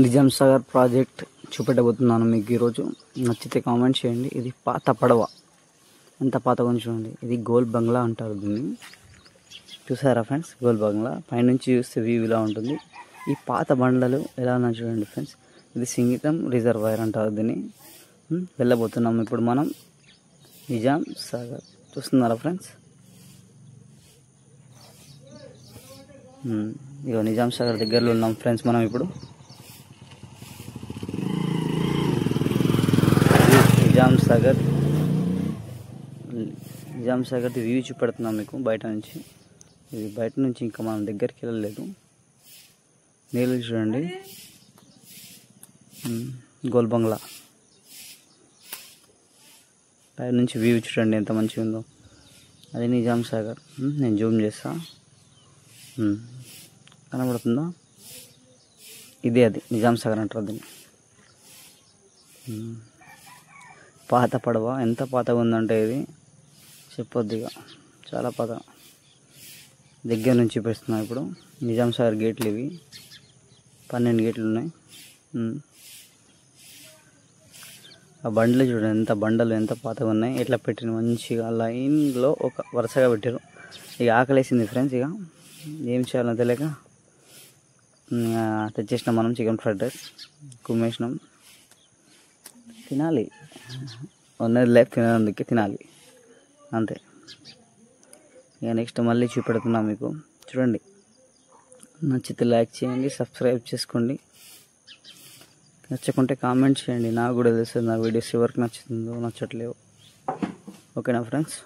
Nizam Sagar project చూపెట్టబోతున్నాను మీకు ఈరోజు. నచ్చితే కామెంట్ చేయండి. ఇది పాత పడవ, ఎంత పాత కొంచెం చూడండి. ఇది గోల్ బంగ్లా అంటారు దీన్ని. చూసారా ఫ్రెండ్స్, గోల్ బంగ్లా పైనుంచి చూస్తే వ్యూ ఇలా ఉంటుంది. ఈ పాత బండ్లలు ఎలా ఉన్నాయి చూడండి ఫ్రెండ్స్. ఇది సింగితం రిజర్వాయర్ అంటారు దీన్ని. వెళ్ళబోతున్నాం ఇప్పుడు మనం నిజాం సాగర్. చూస్తున్నారా ఫ్రెండ్స్, ఇక నిజాం సాగర్ దగ్గరలో ఉన్నాం ఫ్రెండ్స్ మనం ఇప్పుడు. నిజాం సాగర్ వ్యూ చూపెడుతున్నాం మీకు బయట నుంచి. ఇది బయట నుంచి ఇంకా మనం దగ్గరికి వెళ్ళలేదు. నీళ్ళు చూడండి, గోల్ బంగ్లా పై నుంచి వ్యూ చూడండి ఎంత మంచిగా ఉందో. అది నిజాం సాగర్. నేను జూమ్ చేస్తా, కనబడుతుందా? ఇదే అది నిజాం సాగర్ అంటారు దీన్ని. పాత పడవ, ఎంత పాతగా ఉందంటే ఇది చెప్పొద్దిగా, చాలా పాత. దగ్గర నుంచి చూపిస్తున్నాం ఇప్పుడు. నిజాం సాగర్ గేట్లు ఇవి, 12 గేట్లు ఉన్నాయి. ఆ బండ్లు చూడండి, ఎంత బండలు ఎంత పాతగా ఉన్నాయి. ఎట్లా పెట్టిన మంచిగా లైన్లో ఒక వరుసగా పెట్టారు. ఇక ఆకలేసింది ఫ్రెండ్స్, ఇక ఏం చేయాలో తెలియక తెచ్చేసినాం మనం చికెన్ ఫ్రైడ్ రైస్, కుమ్మేసినాం. తినాలి, ఉన్నది లైఫ్ తినందుకే తినాలి అంతే. ఇక నెక్స్ట్ మళ్ళీ చూపెడుతున్నాం మీకు చూడండి. నచ్చితే లైక్ చేయండి, సబ్స్క్రైబ్ చేసుకోండి. నచ్చకుంటే కామెంట్ చేయండి, నాకు కూడా తెలుస్తుంది నా వీడియోస్ ఎవరికి నచ్చుతుందో నచ్చట్లేవు. ఓకేనా ఫ్రెండ్స్,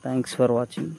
థ్యాంక్స్ ఫర్ వాచింగ్.